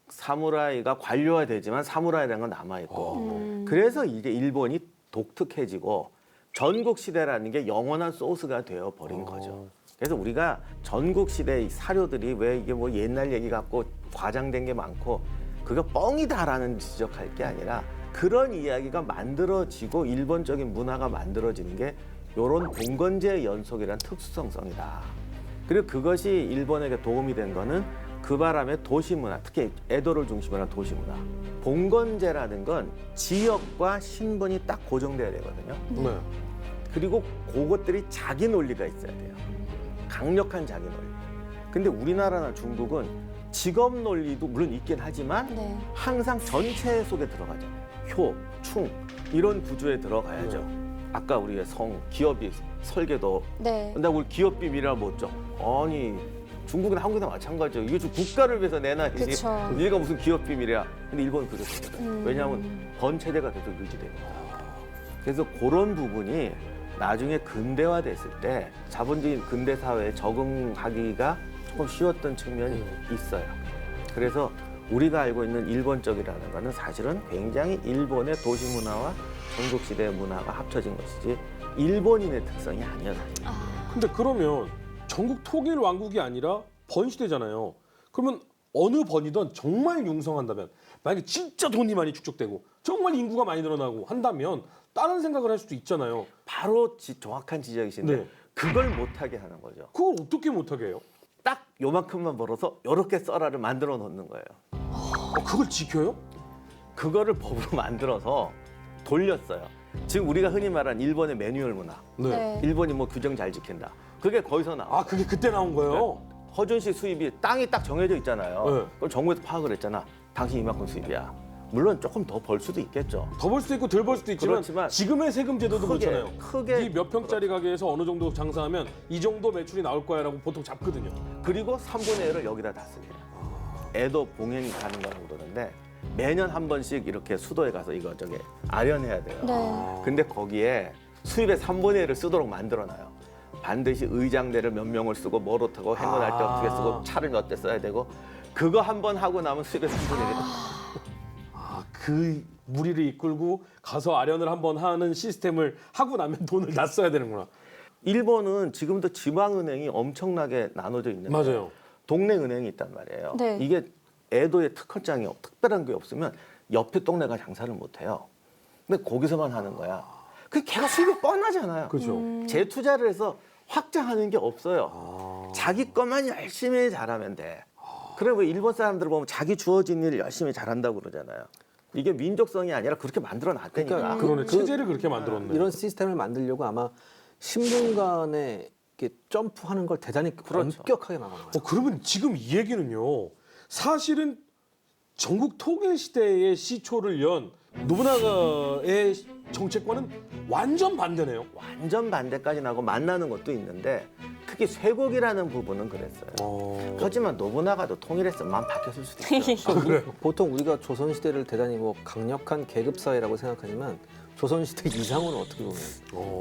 사무라이가 관료화되지만 사무라이라는 건 남아있고 그래서 이게 일본이 독특해지고 전국 시대라는 게 영원한 소스가 되어 버린 거죠. 그래서 우리가 전국 시대의 사료들이 왜 이게 뭐 옛날 얘기 갖고 과장된 게 많고 그거 뻥이다라는 지적할 게 아니라 그런 이야기가 만들어지고 일본적인 문화가 만들어지는 게 이런 봉건제의 연속이라는 특수성이다. 그리고 그것이 일본에게 도움이 된 거는 그 바람에 도시문화, 특히 에도를 중심으로 한 도시문화. 봉건제라는 건 지역과 신분이 딱 고정돼야 되거든요. 네. 그리고 그것들이 자기 논리가 있어야 돼요. 강력한 자기 논리. 근데 우리나라나 중국은 직업 논리도 물론 있긴 하지만 네. 항상 전체 속에 들어가잖아요. 효, 충 이런 구조에 들어가야죠. 아까 우리의 성, 기업이 설계도 네. 근데 우리 기업 비밀이라 뭐죠? 아니 중국이나 한국이나 마찬가지죠. 이게 좀 국가를 위해서 내놔야지. 그쵸. 얘가 무슨 기업 비밀이야. 근데 일본은 그게 그렇거든. 왜냐하면 번체제가 계속 유지되는 거야. 그래서 그런 부분이 나중에 근대화 됐을 때 자본주의 근대 사회에 적응하기가 조금 쉬웠던 측면이 있어요. 그래서 우리가 알고 있는 일본 쪽이라는 거는 사실은 굉장히 일본의 도시 문화와 전국 시대의 문화가 합쳐진 것이지 일본인의 특성이 아니야 사실. 근데 그러면 전국 통일 왕국이 아니라 번 시대잖아요. 그러면 어느 번이든 정말 융성한다면 만약에 진짜 돈이 많이 축적되고 정말 인구가 많이 늘어나고 한다면 다른 생각을 할 수도 있잖아요. 바로 정확한 지적이신데 네. 그걸 못하게 하는 거죠. 그걸 어떻게 못하게 해요? 딱 요만큼만 벌어서 요렇게 써라를 만들어 놓는 거예요. 그걸 지켜요? 그거를 법으로 만들어서 돌렸어요. 지금 우리가 흔히 말하는 일본의 매뉴얼 문화. 네. 일본이 뭐 규정 잘 지킨다. 그게 거기서 나와. 아 그게 그때 나온 거예요? 허준씨 수입이 땅이 딱 정해져 있잖아요. 네. 그럼 정부에서 파악을 했잖아. 당신 이만큼 수입이야. 물론 조금 더 벌 수도 있겠죠. 더 벌 수도 있고 덜 벌 수도 있지만 그렇지만 지금의 세금 제도도 크게, 그렇잖아요. 크게 이 몇 평짜리 가게에서 어느 정도 장사하면 이 정도 매출이 나올 거야라고 보통 잡거든요. 그리고 3분의 1을 여기다 다 쓰게. 애도 봉행이 가는 거라고 그러는데 매년 한 번씩 이렇게 수도에 가서 이거 저기 아련해야 돼요. 네. 근데 거기에 수입의 3분의 1을 쓰도록 만들어놔요. 반드시 의장대를 몇 명을 쓰고 뭐로 타고 행운할 때 어떻게 쓰고 차를 몇 대 써야 되고 그거 한 번 하고 나면 수입의 3분의 1이 그 무리를 이끌고 가서 아련을 한번 하는 시스템을 하고 나면 돈을 다 써야 되는구나. 일본은 지금도 지방은행이 엄청나게 나눠져 있는데 맞아요. 동네 은행이 있단 말이에요. 네. 이게 에도에 특허장이 특별한 게 없으면 옆에 동네가 장사를 못 해요. 근데 거기서만 하는 거야. 그 걔가 수입이 뻔하잖아요. 그렇죠. 재투자를 해서 확장하는 게 없어요. 자기 것만 열심히 잘하면 돼. 그리고 일본 사람들 보면 자기 주어진 일을 열심히 잘한다고 그러잖아요. 이게 민족성이 아니라 그렇게 만들어 놨다니까. 그러니까 그러네. 체제를 그렇게 만들었네. 이런 시스템을 만들려고 아마 신분간에 이렇게 점프하는 걸 대단히 그렇죠. 엄격하게 막아놔요. 그러면 지금 이 얘기는요. 사실은 전국 통일 시대의 시초를 연 노부나가의 정책과는 완전 반대네요. 완전 반대까지 나고 만나는 것도 있는데 특히 쇠국이라는 부분은 그랬어요. 하지만 노부나가도 통일했으면 마음 바뀌었을 수도 있어요. 보통 우리가 조선시대를 대단히 뭐 강력한 계급사회라고 생각하지만 조선시대 이상으로는 어떻게 보면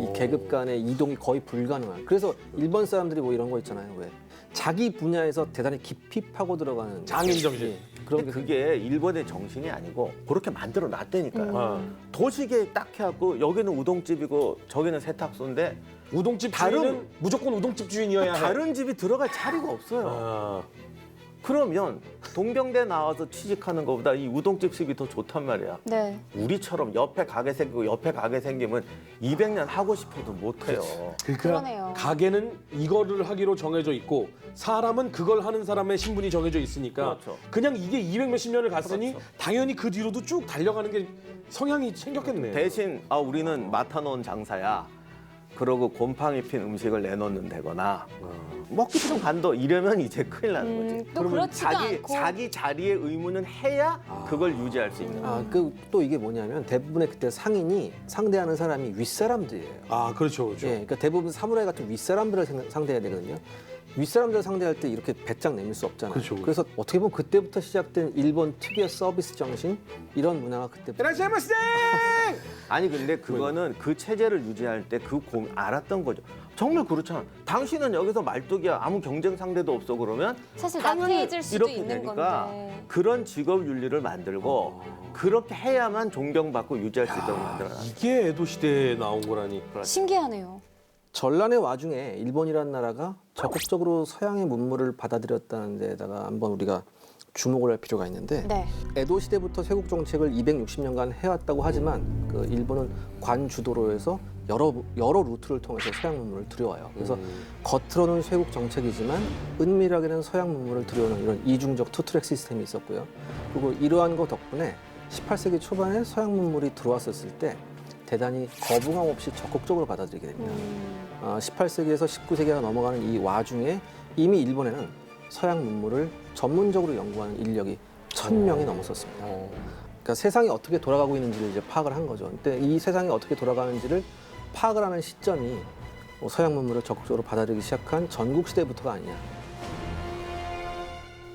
이 계급 간의 이동이 거의 불가능한. 그래서 일본 사람들이 뭐 이런 거 있잖아요. 왜 자기 분야에서 대단히 깊이 파고 들어가는 장인 정신. 예, 그런 게 그게 일본의 정신이 아니고 그렇게 만들어 놨다니까요. 아, 도시계 딱 해갖고 여기는 우동집이고 저기는 세탁소인데 우동집 다른- 주인은 무조건 우동집 주인이어야 해. 다른 집이 들어갈 자리가 없어요. 아, 그러면 동경대 나와서 취직하는 것보다 이 우동집 집이 더 좋단 말이야. 네. 우리처럼 옆에 가게 생기고 옆에 가게 생기면 200년 하고 싶어도 못해요. 그러니까 그러네요. 가게는 이거를 하기로 정해져 있고 사람은 그걸 하는 사람의 신분이 정해져 있으니까 그렇죠. 그냥 이게 200 몇십 년을 갔으니 그렇죠. 당연히 그 뒤로도 쭉 달려가는 게 성향이 생겼겠네. 대신 우리는 맡아놓은 장사야. 그러고 곰팡이 핀 음식을 내놓는 데거나 먹기 싫은 간도 이러면 이제 큰일 나는 거지. 또 그러면 그렇지도 않고. 자기 자리의 의무는 해야 그걸 유지할 수 있는 거야. 또 이게 뭐냐면 대부분의 그때 상인이 상대하는 사람이 윗사람들이에요. 아 그렇죠, 그렇죠. 예, 그러니까 대부분 사무라이 같은 윗사람들을 상대해야 되거든요. 윗사람들을 상대할 때 이렇게 배짱 내밀 수 없잖아요. 그렇죠. 그래서 어떻게 보면 그때부터 시작된 일본 특유의 서비스 정신 이런 문화가 그때부터 이라시마세. 아니 근데 그거는 그 체제를 유지할 때 그 알았던 거죠. 정말 그렇잖아. 당신은 여기서 말뚝이야. 아무 경쟁 상대도 없어 그러면 사실 당연히 나태해질 수도 이렇게 있는 되니까 건데. 그런 직업 윤리를 만들고 그렇게 해야만 존경받고 유지할 수 있도록 만들어놔. 이게 에도 시대에 나온 거라니. 신기하네요. 전란의 와중에 일본이라는 나라가 적극적으로 서양의 문물을 받아들였다는 데다가 한번 우리가 주목을 할 필요가 있는데 네. 에도 시대부터 쇄국 정책을 260년간 해왔다고 하지만 그 일본은 관주도로에서 여러 루트를 통해서 서양 문물을 들여와요. 그래서 겉으로는 쇄국 정책이지만 은밀하게는 서양 문물을 들여오는 이런 이중적 투트랙 시스템이 있었고요. 그리고 이러한 것 덕분에 18세기 초반에 서양 문물이 들어왔었을 때 대단히 거부감 없이 적극적으로 받아들이게 됩니다. 18세기에서 19세기가 넘어가는 이 와중에 이미 일본에는 서양 문물을 전문적으로 연구하는 인력이 1000명이 넘었었습니다. 그러니까 세상이 어떻게 돌아가고 있는지를 이제 파악을 한 거죠. 근데 이 세상이 어떻게 돌아가는지를 파악을 하는 시점이 서양 문물을 적극적으로 받아들이기 시작한 전국 시대부터가 아니냐.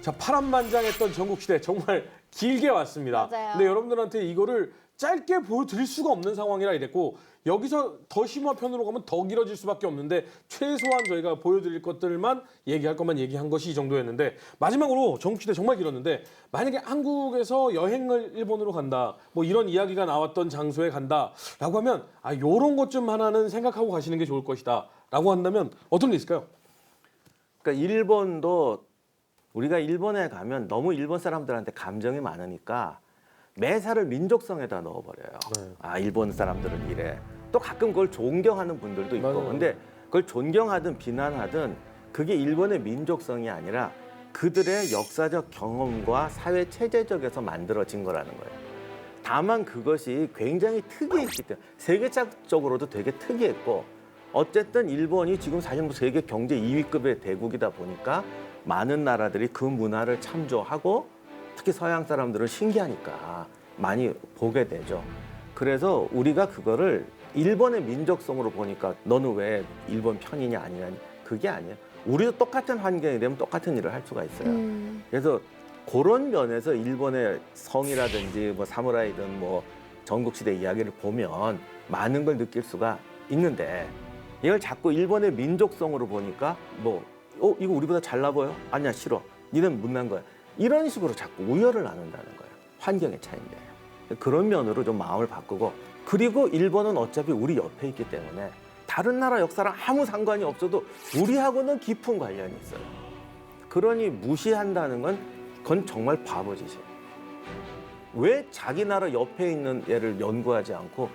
자, 파란만장했던 전국시대 정말 길게 왔습니다. 맞아요. 근데 여러분들한테 이거를 짧게 보여드릴 수가 없는 상황이라 이랬고 여기서 더 심화 편으로 가면 더 길어질 수밖에 없는데 최소한 저희가 보여드릴 것들만 얘기할 것만 얘기한 것이 이 정도였는데 마지막으로 전국시대 정말 길었는데 만약에 한국에서 여행을 일본으로 간다 뭐 이런 이야기가 나왔던 장소에 간다라고 하면 요런 것 좀 하나는 생각하고 가시는 게 좋을 것이다 라고 한다면 어떤 게 있을까요? 그러니까 일본도 우리가 일본에 가면 너무 일본 사람들한테 감정이 많으니까 매사를 민족성에다 넣어버려요. 네. 일본 사람들은 이래. 또 가끔 그걸 존경하는 분들도 있고. 맞아요. 근데 그걸 존경하든 비난하든 그게 일본의 민족성이 아니라 그들의 역사적 경험과 사회 체제적에서 만들어진 거라는 거예요. 다만 그것이 굉장히 특이했기 때문에 세계적으로도 되게 특이했고 어쨌든 일본이 지금 사실 세계 경제 2위급의 대국이다 보니까 많은 나라들이 그 문화를 참조하고 특히 서양 사람들은 신기하니까 많이 보게 되죠. 그래서 우리가 그거를 일본의 민족성으로 보니까 너는 왜 일본 편이냐 아니냐 그게 아니에요. 우리도 똑같은 환경이 되면 똑같은 일을 할 수가 있어요. 그래서 그런 면에서 일본의 성이라든지 뭐 사무라이든 뭐 전국시대 이야기를 보면 많은 걸 느낄 수가 있는데 이걸 자꾸 일본의 민족성으로 보니까 이거 우리보다 잘나 보여? 아니야 싫어. 니는 못난 거야. 이런 식으로 자꾸 우열을 나눈다는 거예요. 환경의 차이인데. 그런 면으로 좀 마음을 바꾸고 그리고 일본은 어차피 우리 옆에 있기 때문에 다른 나라 역사랑 아무 상관이 없어도 우리하고는 깊은 관련이 있어요. 그러니 무시한다는 그건 정말 바보짓이에요. 왜 자기 나라 옆에 있는 애를 연구하지 않고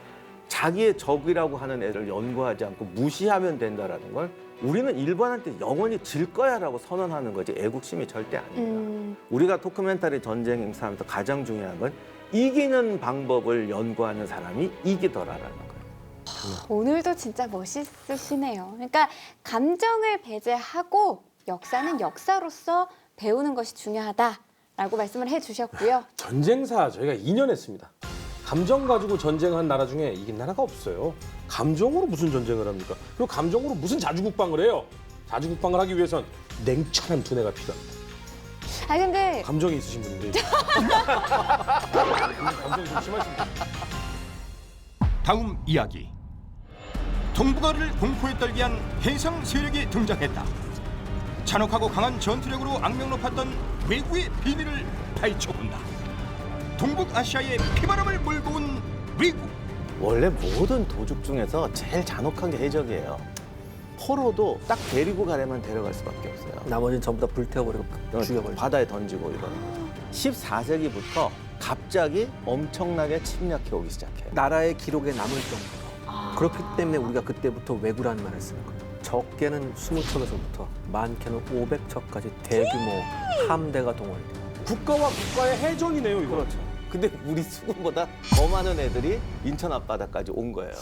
자기의 적이라고 하는 애를 연구하지 않고 무시하면 된다라는 걸 우리는 일본한테 영원히 질 거야라고 선언하는 거지 애국심이 절대 아닙니다. 우리가 도큐멘터리 전쟁 행사하면서 가장 중요한 건 이기는 방법을 연구하는 사람이 이기더라라는 거예요. 오늘도 진짜 멋있으시네요. 그러니까 감정을 배제하고 역사는 역사로서 배우는 것이 중요하다라고 말씀을 해주셨고요. 전쟁사 저희가 2년 했습니다. 감정 가지고 전쟁한 나라 중에 이긴 나라가 없어요. 감정으로 무슨 전쟁을 합니까? 그리고 감정으로 무슨 자주국방을 해요? 자주국방을 하기 위해선 냉철한 두뇌가 필요합니다. 근데 감정이 있으신 분인데 감정이 좀 심하신 분. 다음 이야기. 동북아를 공포에 떨게 한 해상 세력이 등장했다. 잔혹하고 강한 전투력으로 악명 높았던 외구의 비밀을 파헤쳐본다. 동북아시아의 피바람을 몰고 온 외구. 원래 모든 도죽 중에서 제일 잔혹한 게 해적이에요. 포로도 딱 데리고 가려면 데려갈 수밖에 없어요. 나머지는 전부 다 불태워버리고 죽여버리고. 바다에 던지고 이러는 거죠. 14세기부터 갑자기 엄청나게 침략해 오기 시작해요. 나라의 기록에 남을 정도로. 그렇기 때문에 우리가 그때부터 왜구라는 말을 쓰는 거예요. 적게는 20척에서부터 많게는 500척까지 대규모 함대가 동원돼요. 국가와 국가의 해전이네요, 이거. 그렇죠. 근데 우리 수군보다 더 많은 애들이 인천 앞바다까지 온 거예요.